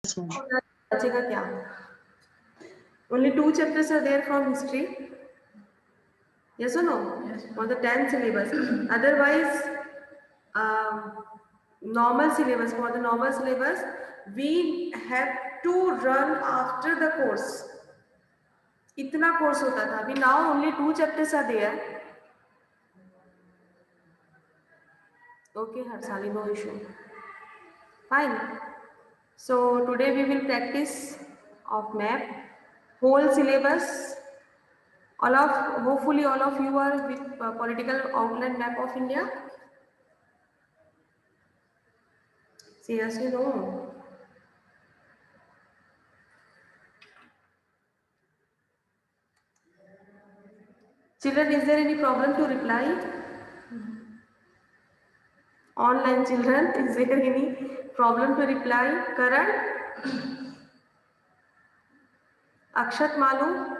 बचेगा क्या? Only 2 chapters are there from history. Yes or no? Yes. For the 10 syllabus. Otherwise, normal syllabus, for the normal syllabus, we have to run after the course. इतना course होता था. अभी now only 2 chapters are there. Okay, Harsali, no issue. Fine. So today we will practice of map, whole syllabus. Hopefully all of you are with political outline map of India. Seriously, no. Children, is there any problem to reply? Online children, is there any problem to reply? Karan? Akshat Malu?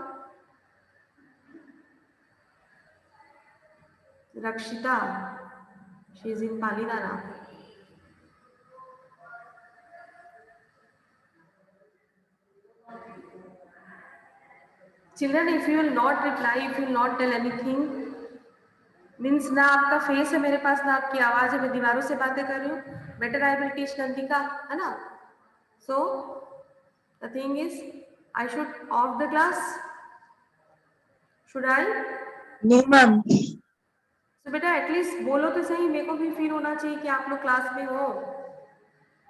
Rakshita? She is in Palidara. Children, if you will not reply, if you will not tell anything, means ना आपका face है मेरे पास, ना आपकी आवाज है, मैं दीवारों से बातें कर रही हूँ. Better I will teach Nandika, है ना? So the thing is I should off the class, should I? No ma'am. So बेटा एटलीस्ट बोलो तो सही, मेरे को भी फील होना चाहिए कि आप लोग क्लास में हो.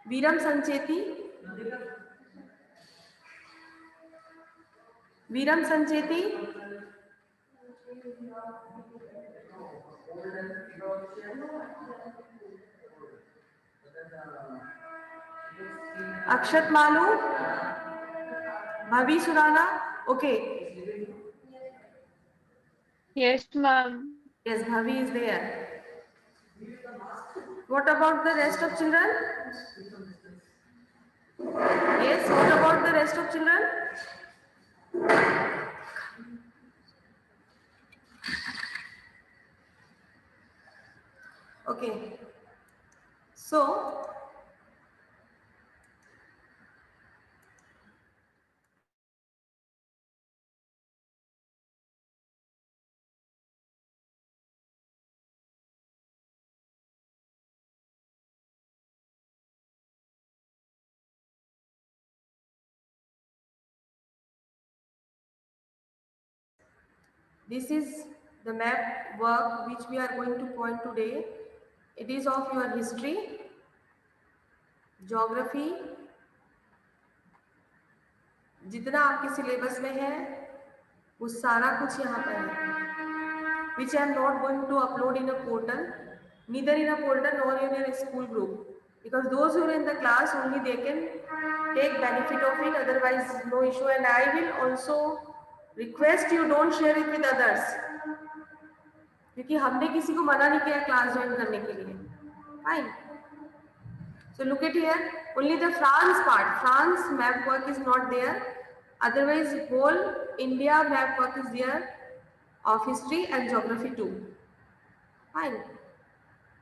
Veeram Sancheti, Veeram Sancheti, Akshat Malu, Bhavi Surana. Okay. Yes, ma'am. Yes, Bhavi is there. What about the rest of children? Yes, what about the rest of children? Okay. So, this is the map work which we are going to point today. It is of your history, geography, जितना आपके syllabus में है वो सारा कुछ यहाँ पर है, which I am not going to upload in a portal, neither in a portal nor in a school group, because those who are in the class only they can take benefit of it, otherwise no issue. And I will also request you don't share it with others, क्योंकि हमने किसी को मना नहीं किया class join करने के लिए. Fine. So look at here, only the France part, France map work is not there, otherwise whole India map work is there of history and geography too. Fine.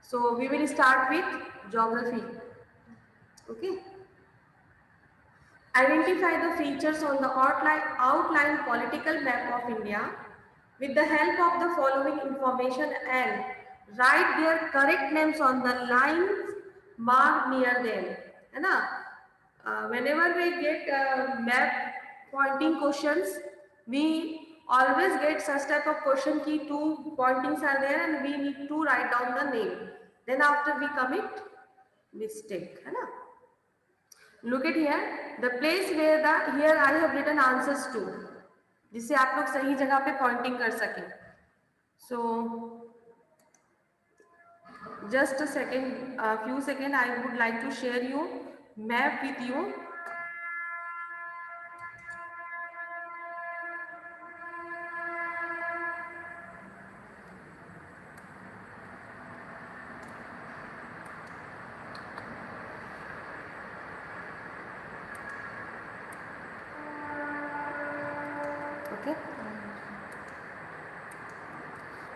So we will start with geography. Okay. Identify the features on the outline political map of India with the help of the following information and write their correct names on the lines marked near them. है ना? Whenever we get map pointing questions, we always get such type of question ki 2 pointings are there and we need to write down the name. Then after we commit mistake, है ना? Look at here, the place where here I have written answers to, जिससे आप लोग सही जगह पे pointing कर सकें. So just a second, few seconds, I would like to share you map with you.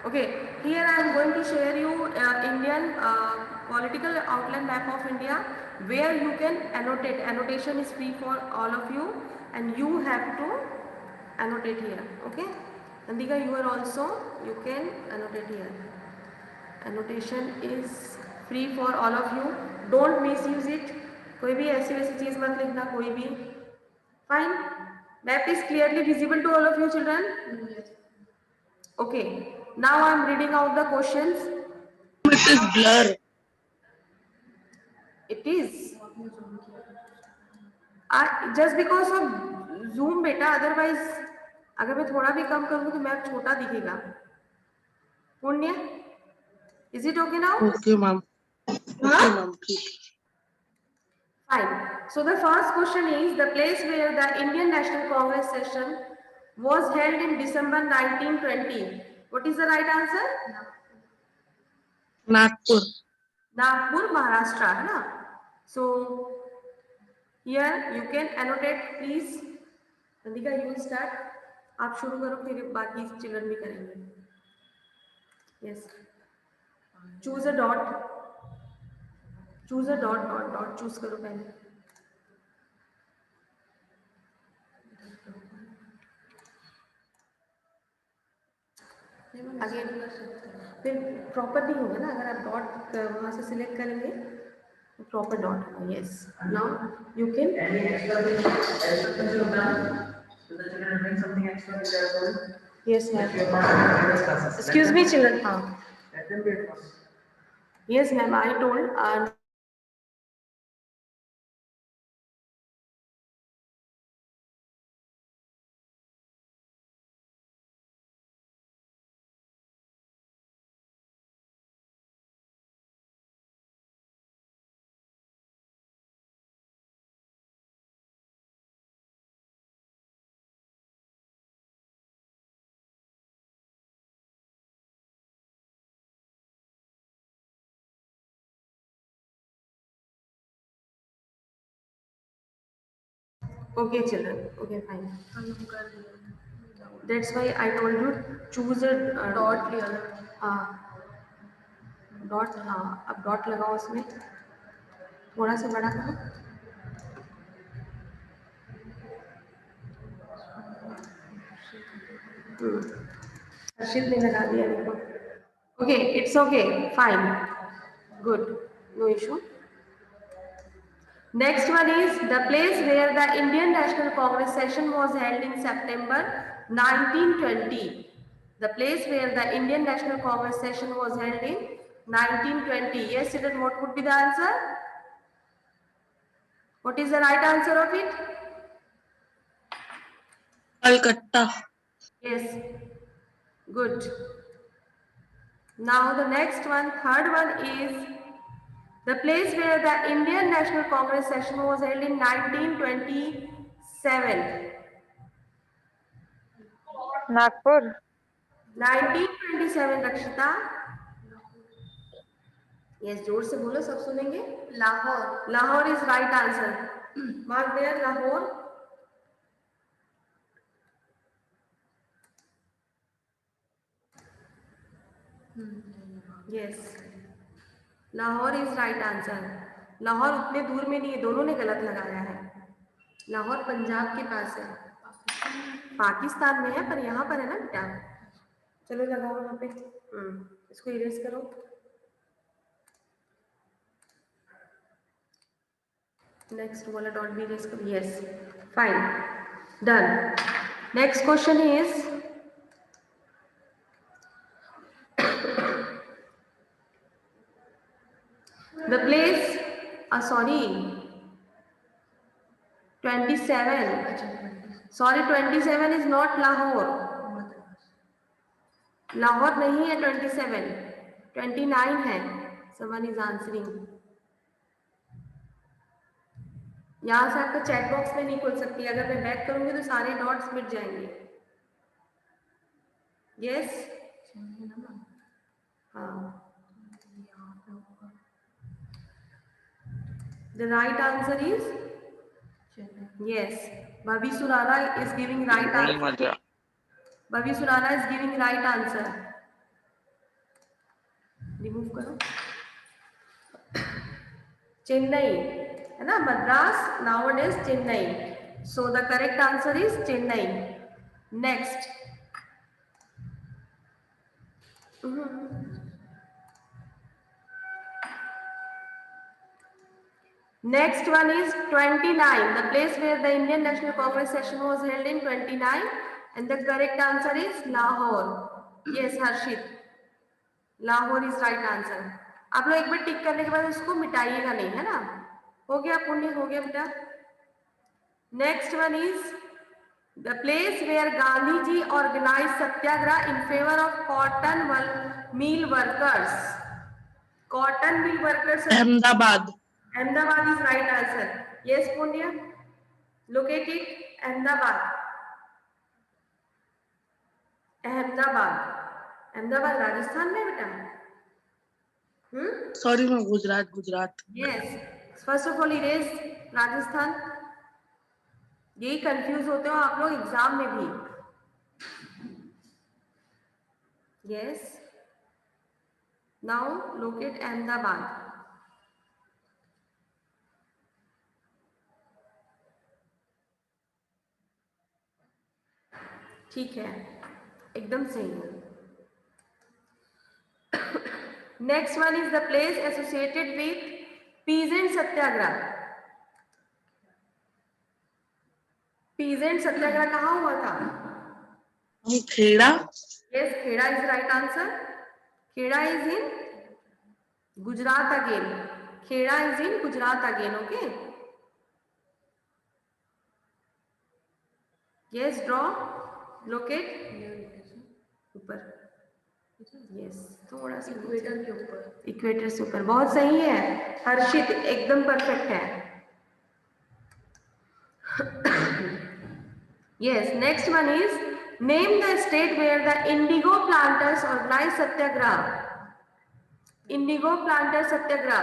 Okay, here I am going to share you Indian political outline map of India where you can annotate. Annotation is free for all of you and you have to annotate here. Okay, Nandika, you are also, you can annotate here. Annotation is free for all of you. Don't misuse it. कोई भी ऐसी वैसी चीज मत लिखना, कोई भी. Fine. Map is clearly visible to all of you children. Okay. Now I am reading out the questions. It is blur. It is. Just because of zoom बेटा, otherwise अगर मैं थोड़ा भी कम करूँ तो मैप छोटा दिखेगा. पुण्य, is it okay now? Okay, ma'am. Okay, ma'am. Fine. So the first question is the place where the Indian National Congress session was held in December 1920. What is the right answer? Nagpur. Nagpur, Maharashtra, है ना? So here you can annotate, please. Nandika, you will start. आप शुरू करो, फिर बाकी children भी करेंगे. Yes. Choose a dot. Choose a dot. Choose करो पहले. अगेन फिर प्रॉपर नहीं होगा ना, अगर आप डॉट वहां से सिलेक्ट करेंगे proper dot. Yes, now you can. Yes ma'am. Excuse me children. हाँ, yes ma'am, I told. Okay children, okay fine. That's why I told you choose a dot. Dot. हाँ, अब डॉट लगाओ उसमें, थोड़ा सा बड़ा करो. हर्षित ने लगा दिया देखो. Okay, it's okay, fine, good, no issue. Next one is the place where the Indian National Congress session was held in September 1920. The place where the Indian National Congress session was held in 1920. Yes, children, what would be the answer? What is the right answer of it? Calcutta. Yes, good. Now the next one, third one is the place where the Indian National Congress session was held in 1927. Nagpur. 1927, Rakshita. Yes, जोर से बोलो, सब सुनेंगे. Lahore. Lahore is right answer. Mark there, Lahore. Yes, Lahore is right answer. Lahore उतने दूर में नहीं है, दोनों ने गलत लगाया है. लाहौर पंजाब के पास है, पाकिस्तान में है, पर यहाँ पर है ना बेटा. चलो लगाओ वहाँ पे. इसको इरेज करो. नेक्स्ट वाला डॉट भी इरेज करो. Yes, fine, done. Next question is the place, sorry, 27. Sorry, 27 is not Lahore. Lahore नहीं है 27, 29 है. Someone is answering. यहाँ से आपका चैट बॉक्स में नहीं खुल सकती. अगर मैं बैक करूंगी तो सारे डॉट्स मिट जाएंगे. यस, हाँ. The right answer is yes. Bhavi Surara is giving right answer. Bhavi Surara is giving right answer. Remove करो. Chennai. है ना, Madras, nowadays Chennai. So the correct answer is Chennai. Next. Next one is 29, the place where the Indian National Congress session was held in 29, and the correct answer is Lahore. Yes, Harshit, Lahore is right answer. आप लोग एक बार टिक करने के बाद उसको मिटाइएगा नहीं, है ना? हो गया पुण्य, हो गया बेटा. Next one is the place where Gandhi ji organized satyagraha in favor of cotton mill workers. Cotton mill workers. Ahmedabad. Ahmedabad is right answer. Yes, Punya. Locate it. Ahmedabad. Ahmedabad. Ahmedabad, Rajasthan में बेटा. Sorry ma'am, Gujarat. Yes. First of all, erase Rajasthan. यही confuse होते हो आप लोग exam में भी. Yes. Now locate Ahmedabad. ठीक है, एकदम सही है. Next one is the place associated with peasant satyagraha. Peasant satyagraha कहाँ हुआ था? Kheda. Yes, Kheda is right answer. Kheda is in Gujarat again. Kheda is in Gujarat again. Okay. Yes, draw. Locate ऊपर. यस, थोड़ा सा इक्वेटर के ऊपर. इक्वेटर से ऊपर. बहुत सही है हर्षित, एकदम परफेक्ट है. Yes, next one is name the state where the indigo planters organize satyagraha. Indigo planter satyagraha.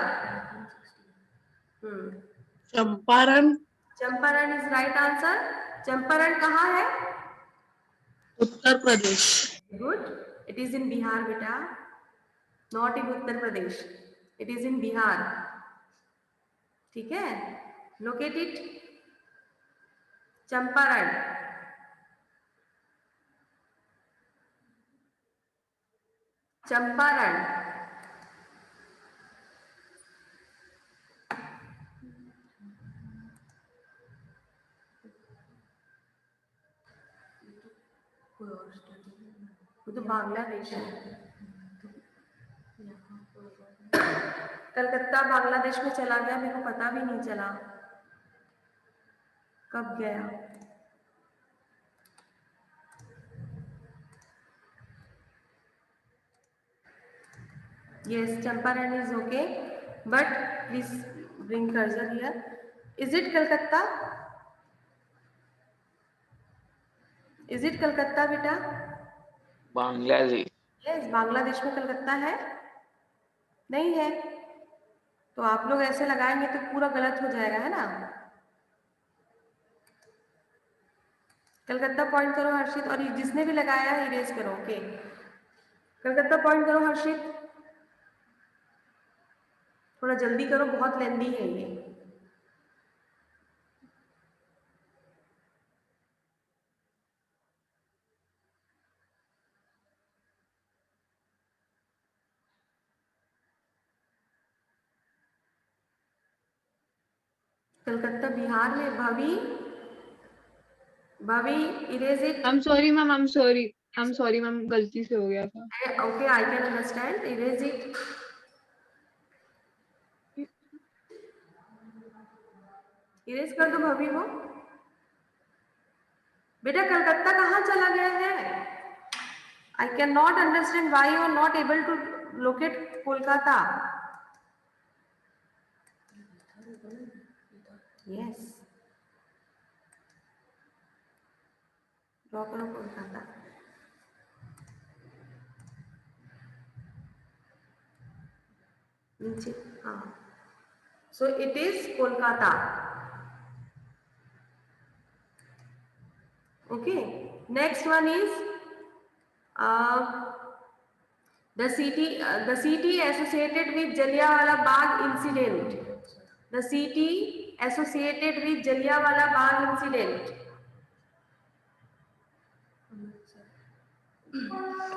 Champaran. Champaran is right answer. Champaran कहाँ है? Uttar Pradesh. Good. It is in Bihar बेटा, not in Uttar Pradesh. It is in Bihar. ठीक है. Locate it. चंपारण. चंपारण. वो तो बांग्लादेश है. कलकत्ता बांग्लादेश में चला गया, मेरे को पता भी नहीं चला कब गया. Yes, Champaran is okay, but please bring cursor here. Is it Calcutta? Is it Calcutta बेटा? बांग्लादेश. Yes, बांग्लादेश में कलकत्ता है? नहीं है. तो आप लोग ऐसे लगाएंगे तो पूरा गलत हो जाएगा, है ना? कलकत्ता पॉइंट करो हर्षित, और जिसने भी लगाया है इरेज करो. ओके. कलकत्ता पॉइंट करो हर्षित. थोड़ा जल्दी करो, बहुत लेंदी है ये. कलकत्ता बिहार में. भाभी erase it. I'm sorry ma'am, गलती से हो गया था. Okay, I can understand. Erase it. Erase कर दो भाभी को. बेटा कलकत्ता कहाँ चला गया है? I can not understand why you are not able to locate Kolkata. Yes, draw करो कोलकाता. नीचे. हाँ, so it is Kolkata. Okay, next one is the city associated with Jallianwala Bagh incident. The city associated with Jallianwala Bagh incident?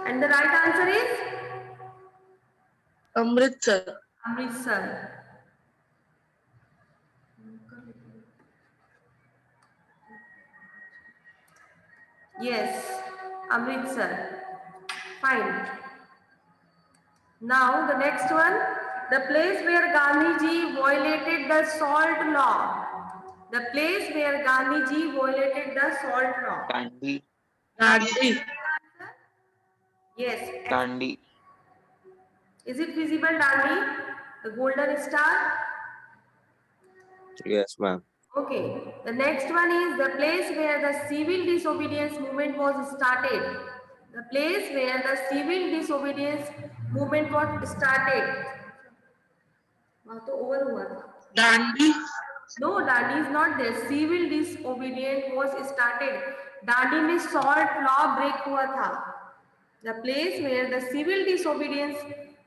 And the right answer is Amritsar. Amritsar. Yes, Amritsar. Fine. Now the next one, the place where Gandhiji violated the salt law. The place where Gandhiji violated the salt law. Dandi. Dandi. Yes. Dandi. Is it visible, Dandi? The golden star? Yes, ma'am. Okay. The next one is the place where the civil disobedience movement was started. The place where the civil disobedience movement was started. वहाँ तो over हुआ था. Dandi. No, Dandi is not there. Civil disobedience was started. Dandi में salt law break हुआ था. The place where the civil disobedience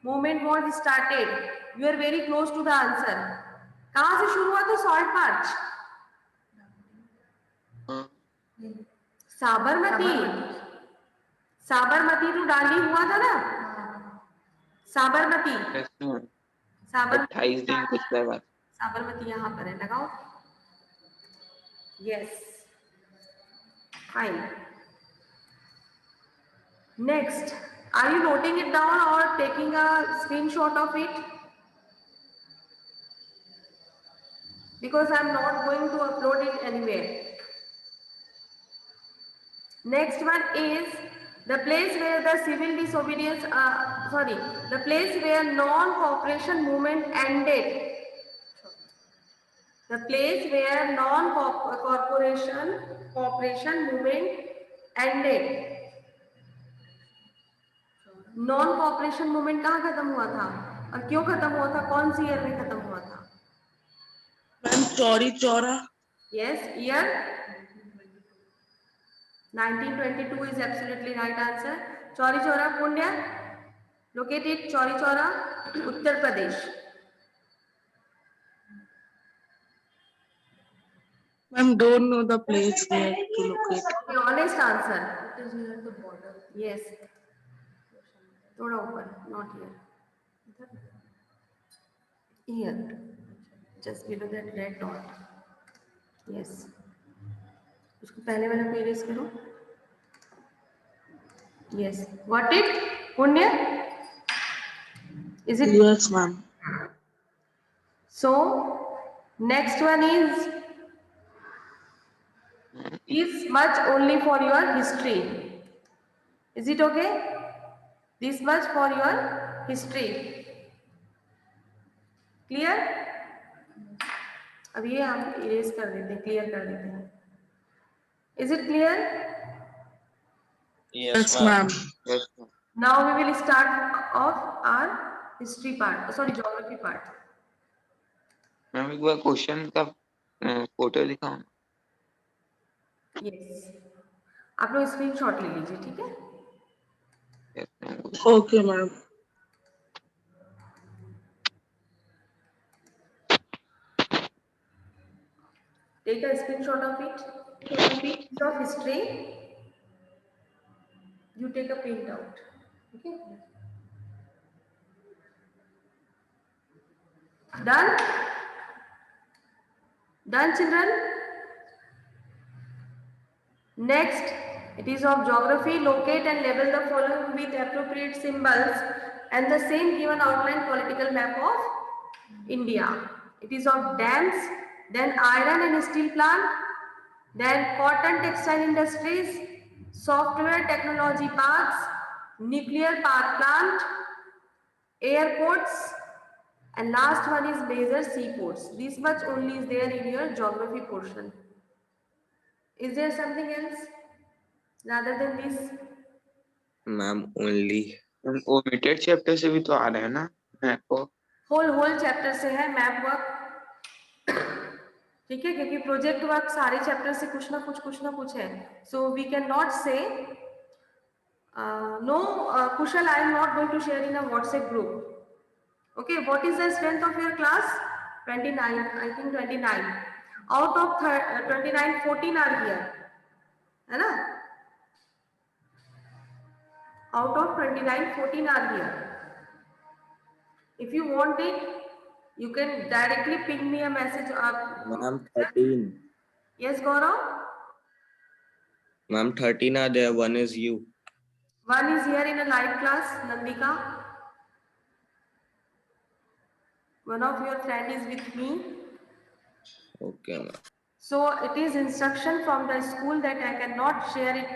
movement was started. You are very close to the answer. कहाँ से शुरू हुआ था salt march? Sabarmati. Sabarmati to Dandi हुआ था ना? साबरमती. Yes, ma'am. साबरमती 28 दिन पिछले बार. साबरमती यहाँ पर है, लगाओ. Yes. Fine. Next, are you noting it down or taking a screenshot of it? Because I am not going to upload it anywhere. Next one is the place where the civil disobedience, the place where non-cooperation movement ended. The place where cooperation movement ended. Non cooperation movement कहाँ खत्म हुआ था और क्यों खत्म हुआ था? कौन सी ईयर में खत्म हुआ था? Ma'am Chauri Chaura. Yes, year 1922 is absolutely right answer. Chauri Chaura पुण्य located Chauri Chaura, Uttar Pradesh. Ma'am don't know the place where to locate. The honest answer. It is near the border. Yes. थोड़ा ऊपर, not here. Here, just below that red dot. Yes. उसको पहले वाला को erase करो. Yes. Got it? पुण्य? Is it? Yes, ma'am. So, next one is much only for your history. Is it okay? This much for your history. Clear? अब ये हम erase कर देते हैं, clear कर देते हैं. Is it clear? Yes, ma'am. Yes, ma'am. Now we will start off our history part. Sorry, geography part. Ma'am एक बार क्वेश्चन का फोटो दिखाओ. Yes. आप लोग स्क्रीनशॉट ले लीजिए, ठीक है? Yes, ma'am. Okay, ma'am. Take a screenshot of it. Of history. You take a print out. Okay. Done? Done, children? Next, it is of geography. Locate and label the following with appropriate symbols and the same given outline political map of India. It is of dams, then iron and steel plant, then cotton textile industries, software technology parks, nuclear power plant, airports, and last one is major seaports. This much only is there in your geography portion. Is there something else rather than this? Ma'am, only. Omitted chapter से भी तो आ रहे हैं ना map को. Whole chapter से है map work, ठीक है, क्योंकि प्रोजेक्ट वर्क सारे चैप्टर से कुछ ना कुछ है. So we can not say no Kushal, I am not going to share in a WhatsApp group. Okay, what is the strength of your class? 29, I think 29. Out of 29, 14 are here. है ना? Out of 29, 14 are here. If you want it, you can directly ping me a message. Ma'am, 13. Yes, Gaurav? Ma'am, 13 are there. One is you. One is here in a live class, Nandika. One of your friend is with me. Okay, ma'am. So it is instruction from the school that I cannot share it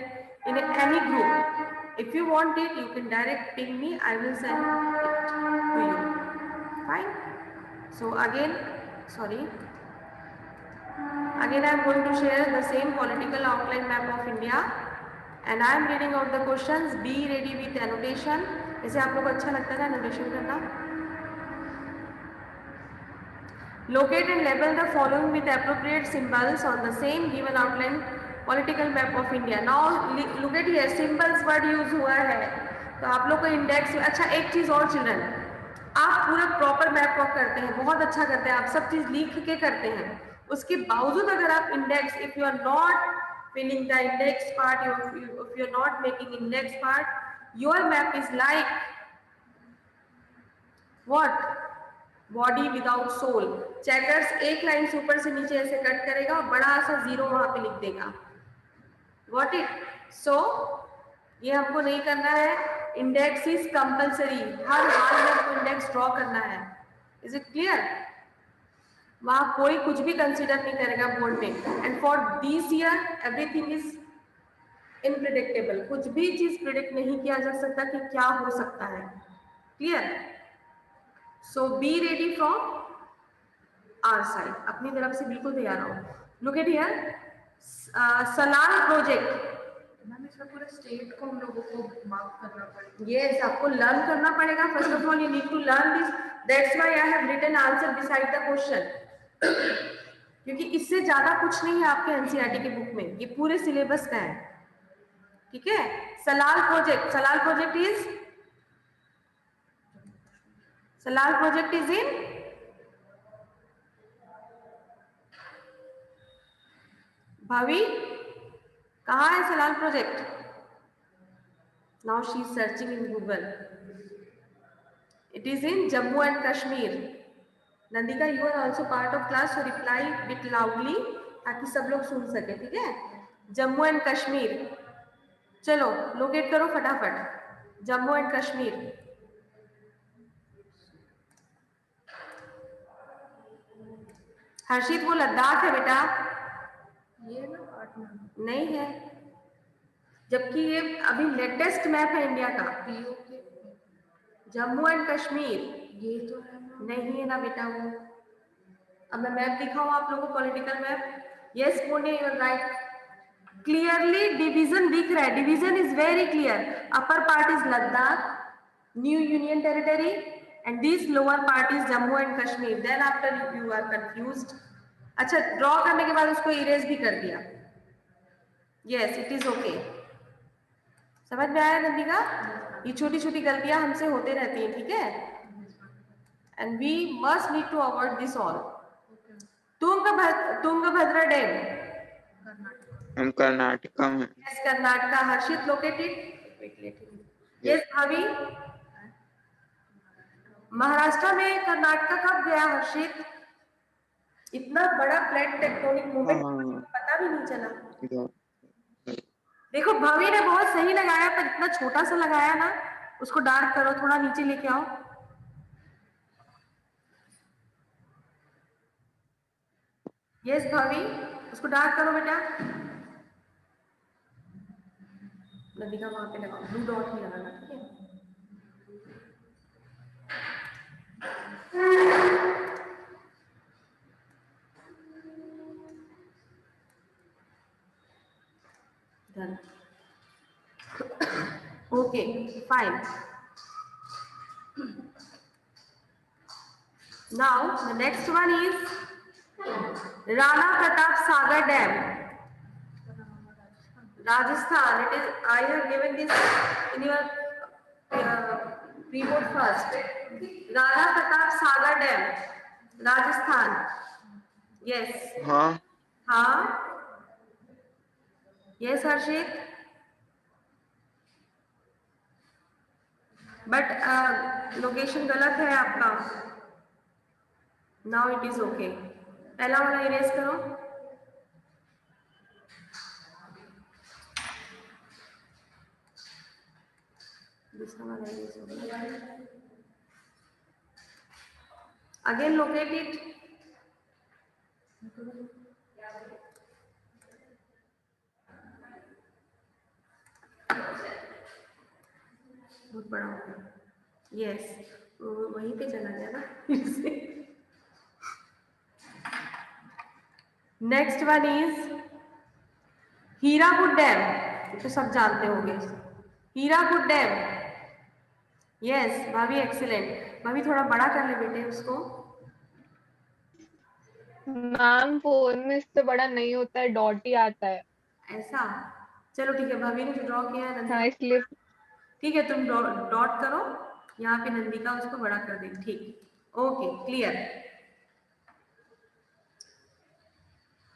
in any group. If you want it, you can direct ping me. I will send it to you. Fine. So again, sorry. Again, I am going to share the same political outline map of India, and I am reading out the questions. Be ready with annotation. जैसे आप लोग अच्छा लगता है annotation करना. Locate and label the following with appropriate symbols on the same given outline political map of India. Now look at here, symbols word use हुआ है, तो आप लोग को इंडेक्स. अच्छा एक चीज और चिल्ड्रन, आप पूरा प्रॉपर मैप वर्क करते हैं, बहुत अच्छा करते हैं, आप सब चीज लिख के करते हैं, उसके बावजूद अगर आप index, if you are not filling the index part, if you are not making index part, your map is like what? Body without soul. Checkers एक लाइन से ऊपर से नीचे ऐसे कट करेगा और बड़ा सा जीरो वहां पे लिख देगा. Got it? So ये हमको नहीं करना है. इंडेक्स इज कंपल्सरी, हर हाल में हमको इंडेक्स ड्रॉ करना है. Is it clear? वहां कोई कुछ भी कंसीडर नहीं करेगा बोर्ड में. And for this year everything is unpredictable. कुछ भी चीज प्रिडिक्ट नहीं किया जा सकता कि क्या हो सकता है. Clear? So be ready from our side. अपनी तरफ से बिल्कुल तैयार रहो. Look at here, Salal project. Ma'am इसमें पूरे स्टेट को हम लोगों को मार्क करना पड़ेगा. Yes, आपको लर्न करना पड़ेगा. First of all you need to learn this. That's why I have written answer beside the question. क्योंकि इससे ज्यादा कुछ नहीं है आपके एनसीईआरटी की बुक में, ये पूरे सिलेबस का है. ठीक है? Salal project. Salal project is in भावी. कहाँ है Salal project? Now she is searching in Google. It is in Jammu and Kashmir. Nandika, you are also part of class, so reply bit loudly ताकि सब लोग सुन सके. ठीक है? जम्मू एंड कश्मीर. चलो लोकेट करो फटाफट. जम्मू एंड कश्मीर. हर्षित वो लद्दाख है बेटा. ये ना पार्ट में नहीं है, जबकि ये अभी लेटेस्ट मैप है इंडिया का. पीओके जम्मू एंड कश्मीर ये तो है ना. नहीं है ना बेटा वो. अब मैं मैप दिखाऊं आप लोगों को, political map. Yes Punya, you are right. Clearly division दिख रहा है. Division is very clear. Upper part is Ladakh, new union territory, and this lower part is Jammu and Kashmir. Then after you are confused. अच्छा, ड्रॉ करने के बाद उसको इरेज भी कर दिया. Yes, it is okay. समझ में आया नंदिका? ये छोटी छोटी गलतियां हमसे होते रहती हैं. ठीक है? And we must need to avoid this all. Tungabhadra dam हम कर्नाटका में. Yes, Karnataka. Harshit located. Yes Bhabhi, Maharashtra में कर्नाटका कब गया हर्षित? इतना बड़ा प्लेट टेक्टोनिक मूवमेंट पता भी नहीं चला. देखो भाभी ने बहुत सही लगाया, पर इतना छोटा सा लगाया ना. उसको डार्क करो, थोड़ा नीचे लेके आओ. यस भाभी, उसको डार्क करो बेटा. नदिका वहां पे लगाओ, ब्लू डॉट ही लगाना. ठीक है? Done. Okay, fine. Now the next one is Rana Pratap Sagar Dam, Rajasthan. It is, I have given this in your pre-board first. Rana Pratap Sagar Dam. Rajasthan, yes, हाँ हाँ, यस हर्षित, बट लोकेशन गलत है आपका। Now it is okay. पहला वाला erase करो। दूसरा वाला इरेज हो गया। Again locate it. बहुत बड़ा हो गया। यस, वहीं पे चला गया ना फिर से। Next one is Hirakud dam, तो सब जानते होंगे। हीराकुद डैम, यस भाभी, एक्सीलेंट। भाभी थोड़ा बड़ा कर ले बेटे उसको। मैम फोन में इससे बड़ा नहीं होता है, डॉट ही आता है। ऐसा, चलो ठीक है, भाभी ने जो ड्रॉ किया है हाँ नंदिका, इसलिए ठीक है, तुम डॉट करो यहाँ पे, नंदिका उसको बड़ा कर देगी। ठीक, okay, clear.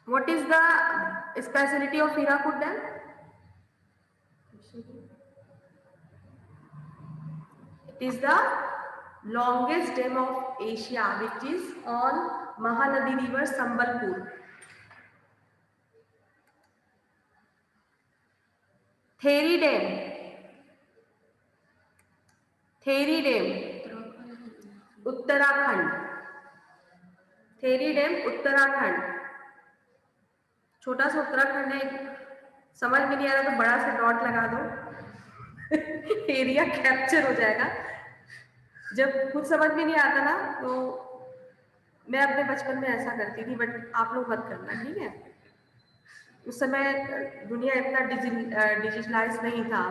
What is the speciality of Hirakud dam? It is the longest dam of Asia, which is on Mahanadi River, Sambalpur. Theri Dam, Theri Dam, Uttarakhand, theory dam Uttarakhand. छोटा सा उत्तराखंड है, समझ में नहीं आ रहा तो बड़ा सा डॉट लगा दो। एरिया कैप्चर हो जाएगा। जब कुछ समझ में नहीं आता ना तो मैं अपने बचपन में ऐसा करती थी, बट आप लोग मत करना, ठीक है। उस समय दुनिया इतना डिजिटलाइज नहीं था।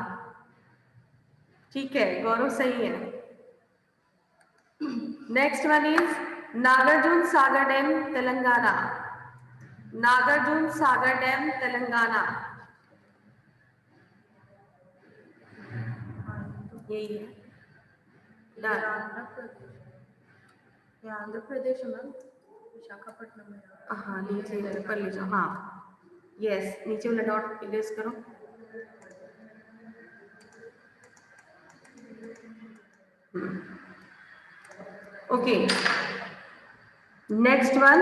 ठीक है, गौरव सही है। Next one is Nagarjuna Sagar dam, Telangana. Nagarjuna Sagar dam, Telangana, यही है। आंध्र प्रदेश है मैम, विशाखापट्टनम में। हाँ, नीचे ऊपर ले जाओ। हाँ, यस, नीचे वाला डॉट इरेज करो। Okay, next one,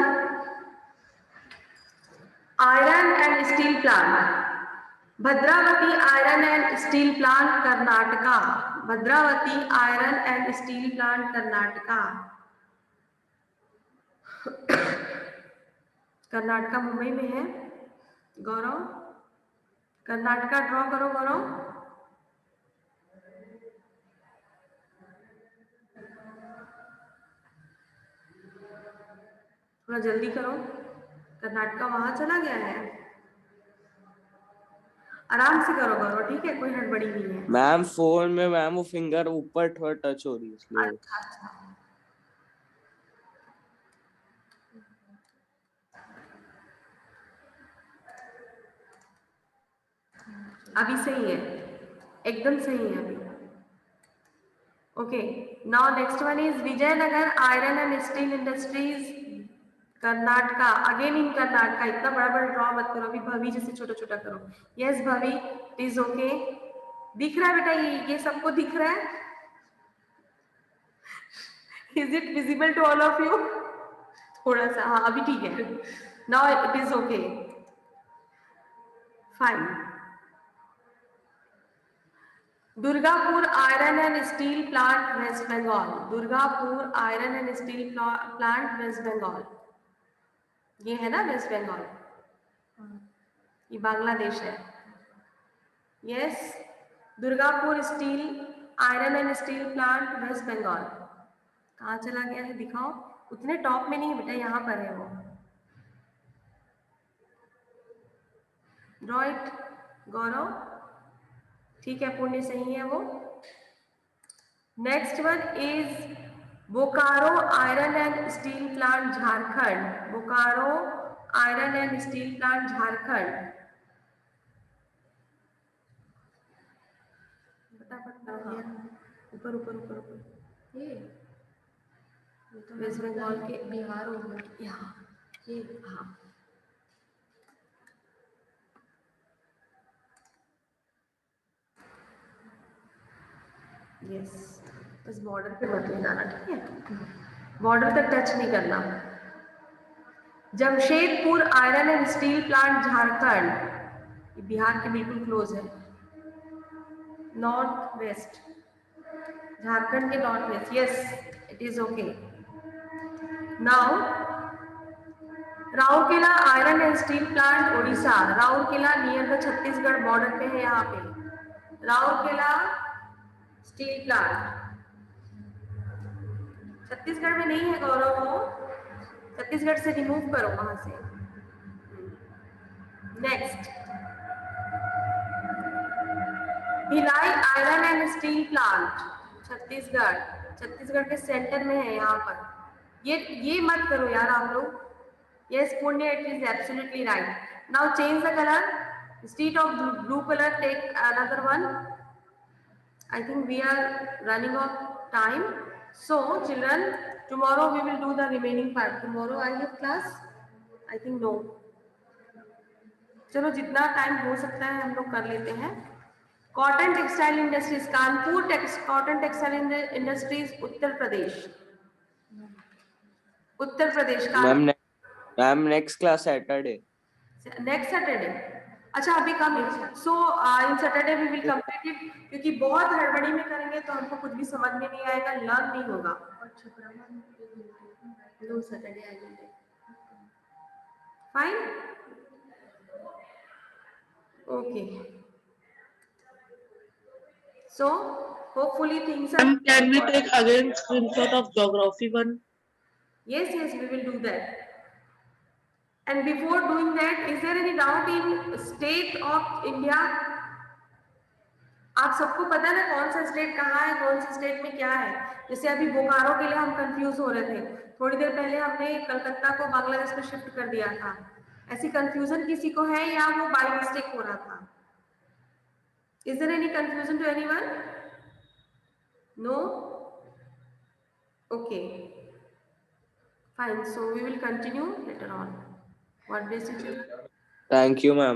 iron and steel plant, Bhadravati iron and steel plant, Karnataka. Bhadravati iron and steel plant, Karnataka. Karnataka Mumbai में है। गौरव, कर्नाटका ड्रॉ करो गौरव। थोड़ा जल्दी करो, कर्नाटका वहां चला गया है। आराम से करो गौरव, ठीक है, कोई हड़बड़ी नहीं है। मैम फोन में मैम वो फिंगर ऊपर थोड़ा टच हो रही है इसलिए। अच्छा अच्छा, अभी सही है, एकदम सही है अभी। Okay, now next one is Vijayanagar iron and steel industries, Karnataka. Again in Karnataka. इतना बड़ा बड़ा ड्रॉ मत करो, अभी भवी जैसे छोटा छोटा करो। Yes Bhavi, it is okay. दिख रहा है बेटा, ये सबको दिख रहा है? Is it visible to all of you? थोड़ा सा, हाँ अभी ठीक है। Now it is okay, fine. Durgapur iron and steel plant, West Bengal. Durgapur iron and steel plant, West Bengal. ये है ना वेस्ट बंगाल, ये बांग्लादेश है। Yes, Durgapur steel iron and steel plant, West Bengal. कहाँ चला गया है दिखाओ, उतने टॉप में नहीं बेटा, यहाँ पर है वो। ड्रॉ इट गौरव, ठीक है, पुण्य सही है वो। Next one is Bokaro iron and steel plant, Jharkhand. Bokaro iron and steel plant, Jharkhand. फटाफट ऊपर ऊपर ऊपर ऊपर, ये वेस्ट बंगाल के बिहार हो गया यहाँ ये हाँ यस बस बॉर्डर पे मत ले जाना ठीक है बॉर्डर तक टच नहीं करना Jamshedpur iron and steel plant Jharkhand ये बिहार के बिल्कुल क्लोज है नॉर्थ वेस्ट झारखंड के north west yes it is okay now Rourkela iron and steel plant Odisha Rourkela near the Chhattisgarh border पे है यहाँ पे राउरकेला स्टील प्लांट छत्तीसगढ़ में नहीं है गौरव वो छत्तीसगढ़ से रिमूव करो वहां से next Bhilai iron and steel plant Chhattisgarh के सेंटर में है यहाँ पर ये मत करो यार आप लोग यस पुण्य it is absolutely right now change the colour instead of blue color take another one I think we are running out time so children tomorrow we will do the remaining part tomorrow I have class I think no चलो जितना time हो सकता है हम लोग कर लेते हैं cotton textile industries Kanpur cotton textile industries Uttar Pradesh ma'am next class Saturday अच्छा अभी come so in Saturday we will complete it क्योंकि बहुत हड़बड़ी में करेंगे तो हमको कुछ भी समझ में नहीं आएगा लर्न नहीं होगा no Saturday I will fine okay so hopefully things are Can we take again screenshot of geography one? yes we will do that and before doing that is there any doubt in state of India आप सबको पता है ना कौन सा state कहाँ है कौन सा स्टेट में क्या है जैसे अभी बोकारो के लिए हम कंफ्यूज हो रहे थे थोड़ी देर पहले हमने कलकत्ता को बांग्लादेश में शिफ्ट कर दिया था ऐसी कंफ्यूजन किसी को है या वो बाय मिस्टेक हो रहा था Is there any confusion to anyone? No? Okay. Fine. So we will continue later on. God bless you. Thank you ma'am